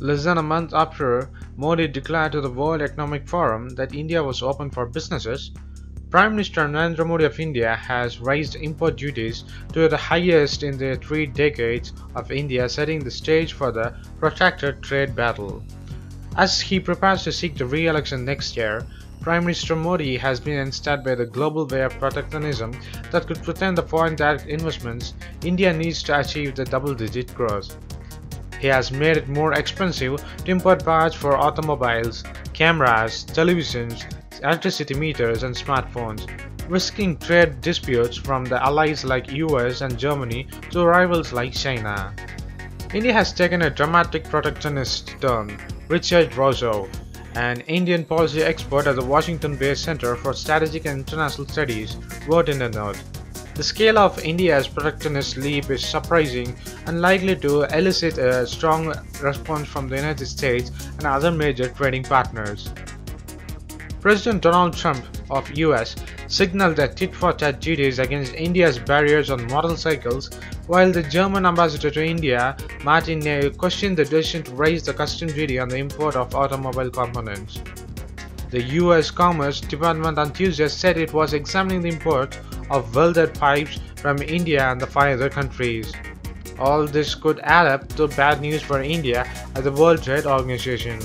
Less than a month after Modi declared to the World Economic Forum that India was open for businesses, Prime Minister Narendra Modi of India has raised import duties to the highest in the 3 decades of India, setting the stage for the protracted trade battle. As he prepares to seek the re-election next year, Prime Minister Modi has been ensnared by the global way of protectionism that could threaten the foreign direct investments India needs to achieve the double-digit growth. He has made it more expensive to import parts for automobiles, cameras, televisions, electricity meters, and smartphones, risking trade disputes from the allies like US and Germany to rivals like China. India has taken a dramatic protectionist turn. Richard Rossow, an Indian policy expert at the Washington-based Center for Strategic and International Studies, wrote in a note, "The scale of India's protectionist leap is surprising and likely to elicit a strong response from the United States and other major trading partners." President Donald Trump of US signaled that tit-for-tat duties against India's barriers on motorcycles, while the German ambassador to India, Martin Ney, questioned the decision to raise the customs duty on the import of automobile components. The US Commerce Department on Tuesday said it was examining the import of welded pipes from India and the 5 other countries. All this could add up to bad news for India at the World Trade Organization.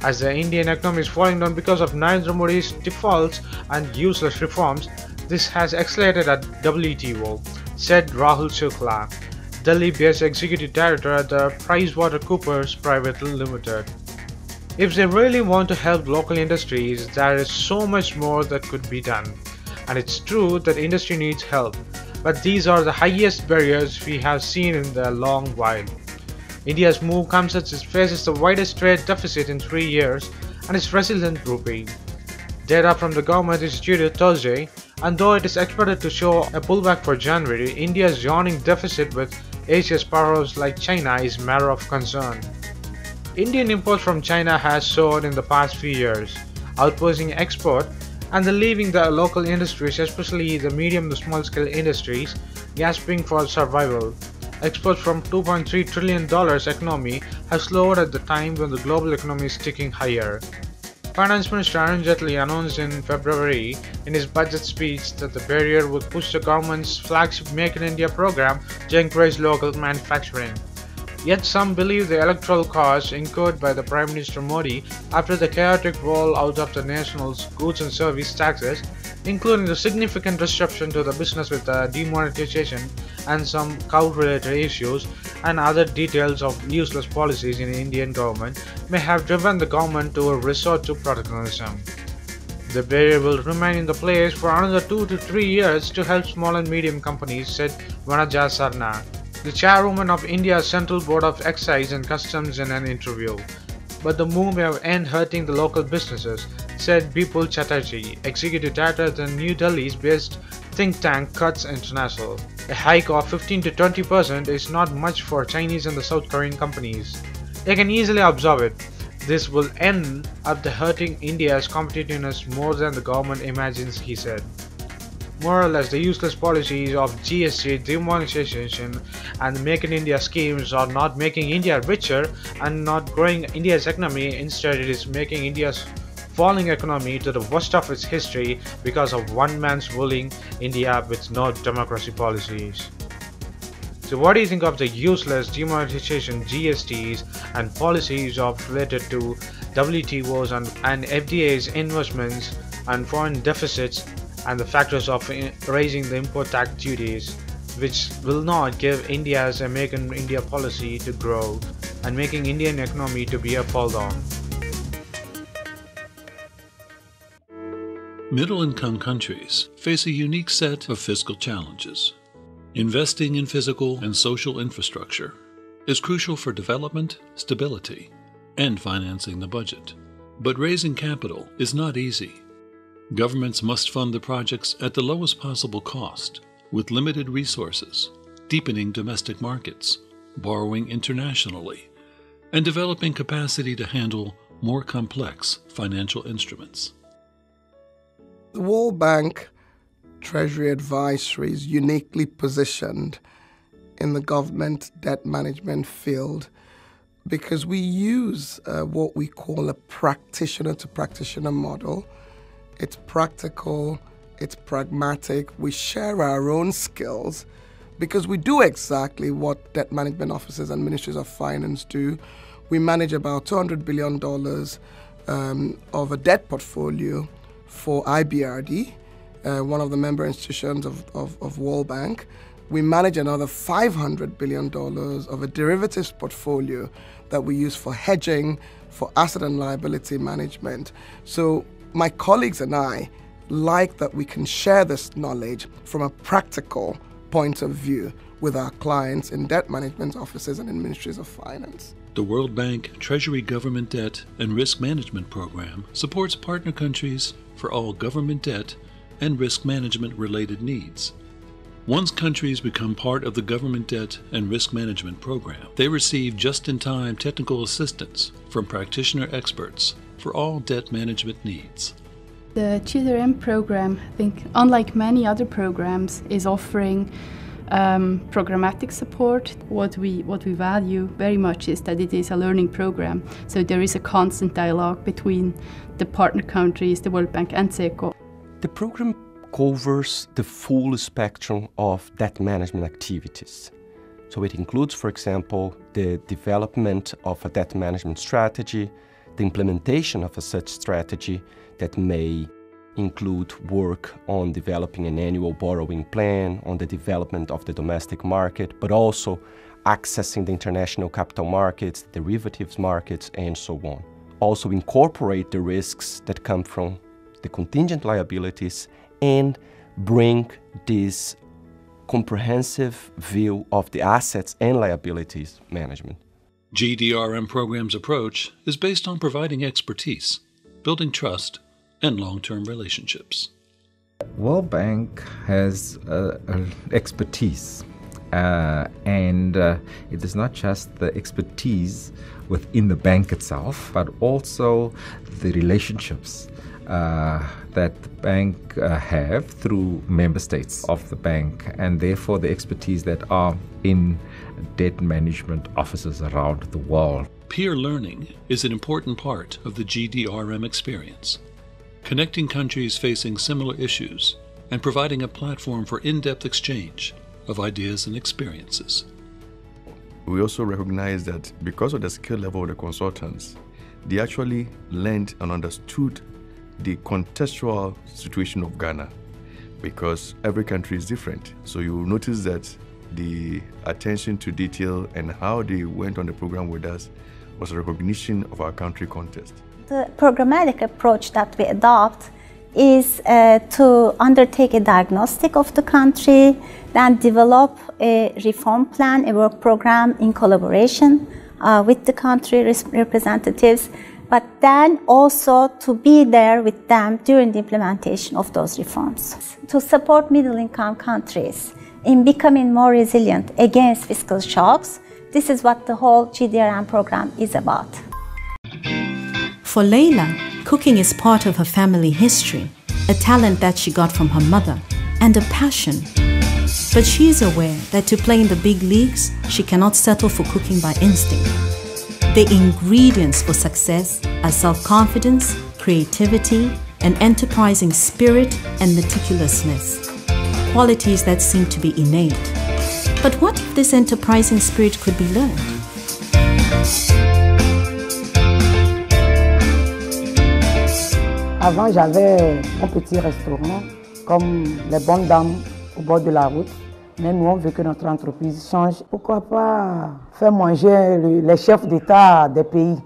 As the Indian economy is falling down because of Narendra Modi's defaults and useless reforms, this has accelerated at WTO, said Rahul Shukla, Delhi-based executive director at the PricewaterhouseCoopers Private Limited. If they really want to help local industries, there is so much more that could be done. And it's true that industry needs help, but these are the highest barriers we have seen in a long while. India's move comes as it faces the widest trade deficit in 3 years and its resilient rupee. Data from the government is due Thursday, and though it is expected to show a pullback for January, India's yawning deficit with Asia's powerhouses like China is a matter of concern. Indian imports from China has soared in the past few years, outpacing export and leaving the local industries, especially the medium to small scale industries, gasping for survival. Exports from $2.3 trillion economy have slowed at the time when the global economy is ticking higher. Finance Minister Arun Jaitley announced in February in his budget speech that the barrier would push the government's flagship Make in India program to encourage local manufacturing. Yet some believe the electoral costs incurred by the Prime Minister Modi after the chaotic roll out of the national's goods and service taxes, including the significant disruption to the business with the demonetization and some cow-related issues and other details of useless policies in the Indian government, may have driven the government to resort to protectionism. The barrier will remain in the place for another 2 to 3 years to help small and medium companies, said Vanaja Sarna, the chairwoman of India's Central Board of Excise and Customs, in an interview. But the move may end hurting the local businesses, said Bipul Chatterjee, executive director at the New Delhi-based think tank Cuts International. A hike of 15 to 20% is not much for Chinese and the South Korean companies. They can easily absorb it. This will end up hurting India's competitiveness more than the government imagines, he said. More or less, the useless policies of GST, demonetization, and the Make in India schemes are not making India richer and not growing India's economy. Instead, it is making India's falling economy to the worst of its history because of one man's ruling India with no democracy policies. So what do you think of the useless demonetization, GSTs, and policies related to WTOs and FDA's investments and foreign deficits, and the factors of raising the import tax duties, which will not give India's Make in India policy to grow and making Indian economy to be a fall down? Middle-income countries face a unique set of fiscal challenges. Investing in physical and social infrastructure is crucial for development, stability, and financing the budget. But raising capital is not easy. Governments must fund the projects at the lowest possible cost, with limited resources, deepening domestic markets, borrowing internationally, and developing capacity to handle more complex financial instruments. The World Bank Treasury Advisory is uniquely positioned in the government debt management field because we use what we call a practitioner-to-practitioner model. It's practical, it's pragmatic. We share our own skills because we do exactly what debt management offices and ministries of finance do. We manage about $200 billion of a debt portfolio for IBRD, one of the member institutions of World Bank. We manage another $500 billion of a derivatives portfolio that we use for hedging, for asset and liability management. So my colleagues and I like that we can share this knowledge from a practical point of view with our clients in debt management offices and in ministries of finance. The World Bank Treasury Government Debt and Risk Management Program supports partner countries for all government debt and risk management related needs. Once countries become part of the Government Debt and Risk Management Program, they receive just-in-time technical assistance from practitioner experts for all debt management needs. The GDRM program, I think, unlike many other programs, is offering programmatic support. What we value very much is that it is a learning program. So there is a constant dialogue between the partner countries, the World Bank and SECO. The program covers the full spectrum of debt management activities. So it includes, for example, the development of a debt management strategy, the implementation of a such strategy that may include work on developing an annual borrowing plan, on the development of the domestic market, but also accessing the international capital markets, derivatives markets, and so on. Also incorporate the risks that come from the contingent liabilities and bring this comprehensive view of the assets and liabilities management. GDRM program's approach is based on providing expertise, building trust, and long-term relationships. World Bank has expertise, and it is not just the expertise within the bank itself, but also the relationships that the bank have through member states of the bank, and therefore the expertise that are in debt management offices around the world. Peer learning is an important part of the GDRM experience, connecting countries facing similar issues and providing a platform for in-depth exchange of ideas and experiences. We also recognize that because of the skill level of the consultants, they actually learned and understood the contextual situation of Ghana, because every country is different. So you will notice that the attention to detail and how they went on the program with us was a recognition of our country context. The programmatic approach that we adopt is to undertake a diagnostic of the country, then develop a reform plan, a work program in collaboration with the country representatives, but then also to be there with them during the implementation of those reforms. To support middle-income countries in becoming more resilient against fiscal shocks, this is what the whole GDRM program is about. For Leila, cooking is part of her family history, a talent that she got from her mother, and a passion. But she is aware that to play in the big leagues, she cannot settle for cooking by instinct. The ingredients for success are self-confidence, creativity, an enterprising spirit, and meticulousness, qualities that seem to be innate. But what if this enterprising spirit could be learned? Avant, j'avais un petit restaurant, comme les bonnes dames au bord de la route. Mais nous, on veut que notre entreprise change. Pourquoi pas faire manger les chefs d'État des pays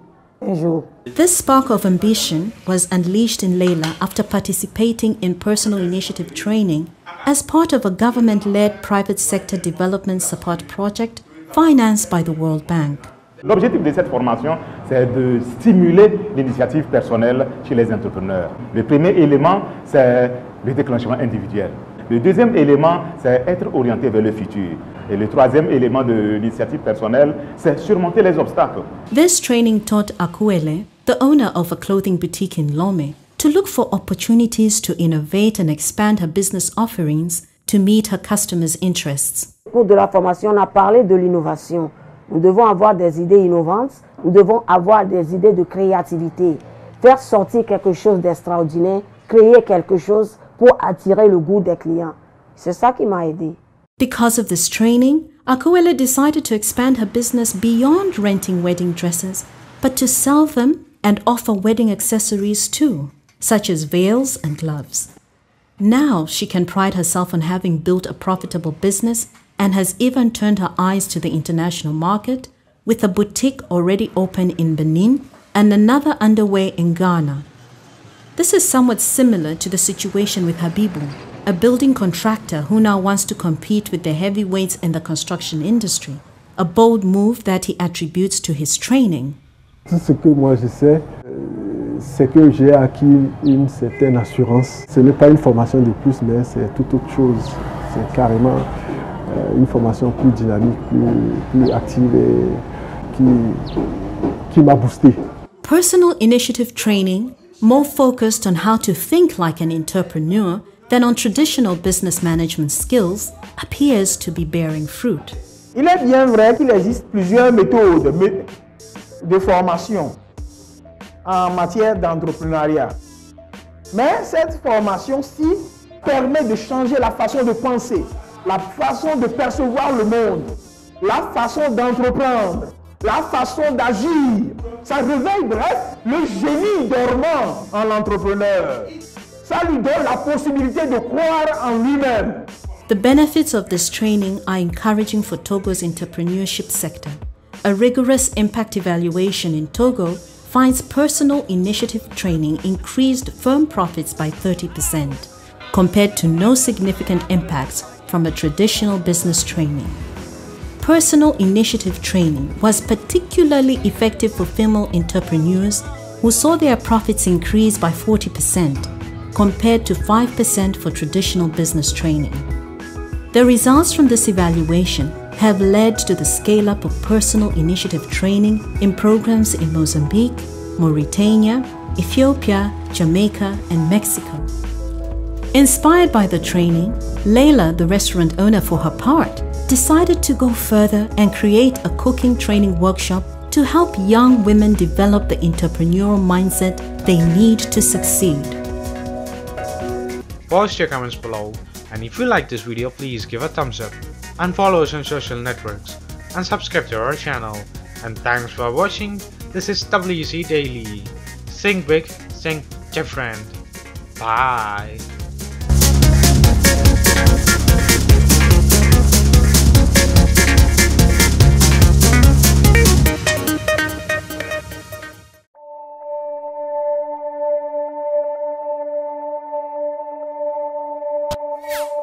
un jour? This spark of ambition was unleashed in Leila after participating in personal initiative training as part of a government-led private sector development support project financed by the World Bank. L'objectif de cette formation, c'est de stimuler l'initiative personnelle chez les entrepreneurs. Le premier élément, c'est le déclenchement individuel. Le deuxième élément, c'est être orienté vers le futur. Et le troisième élément de l'initiative personnelle, c'est surmonter les obstacles. This training taught Akuele, the owner of a clothing boutique in Lomé, to look for opportunities to innovate and expand her business offerings to meet her customers' interests. Au cours de la formation, on a parlé de l'innovation. Nous devons avoir des idées innovantes, nous devons avoir des idées de créativité, faire sortir quelque chose d'extraordinaire, créer quelque chose pour attirer le goût des clients. C'est ça qui m'a aidé. Because of this training, Akuele decided to expand her business beyond renting wedding dresses, but to sell them and offer wedding accessories too, such as veils and gloves. Now she can pride herself on having built a profitable business and has even turned her eyes to the international market, with a boutique already open in Benin and another underway in Ghana. This is somewhat similar to the situation with Habibu, a building contractor who now wants to compete with the heavyweights in the construction industry, a bold move that he attributes to his training. Tout ce que moi je sais, c'est que j'ai acquis une certaine assurance. Ce n'est pas une formation de plus, mais c'est tout autre chose. C'est carrément une formation plus dynamique, plus active et qui m'a boosté. Personal initiative training, more focused on how to think like an entrepreneur than on traditional business management skills, appears to be bearing fruit. Il est bien vrai qu'il existe plusieurs méthodes de formation en matière d'entrepreneuriat. Mais cette formation-ci permet de changer la façon de penser, la façon de percevoir le monde, la façon d'entreprendre, la façon d'agir. Ça réveille, bref, le génie dormant en l'entrepreneur. Ça lui donne la possibilité de croire en lui-même. The benefits of this training are encouraging for Togo's entrepreneurship sector. A rigorous impact evaluation in Togo finds personal initiative training increased firm profits by 30%, compared to no significant impacts from a traditional business training. Personal initiative training was particularly effective for female entrepreneurs who saw their profits increase by 40%, compared to 5% for traditional business training. The results from this evaluation have led to the scale-up of personal initiative training in programs in Mozambique, Mauritania, Ethiopia, Jamaica, and Mexico. Inspired by the training, Leila, the restaurant owner for her part, decided to go further and create a cooking training workshop to help young women develop the entrepreneurial mindset they need to succeed. Post your comments below, and if you like this video, please give a thumbs up and follow us on social networks and subscribe to our channel. And thanks for watching. This is WC Daily. Think big, think different. Bye. Yeah.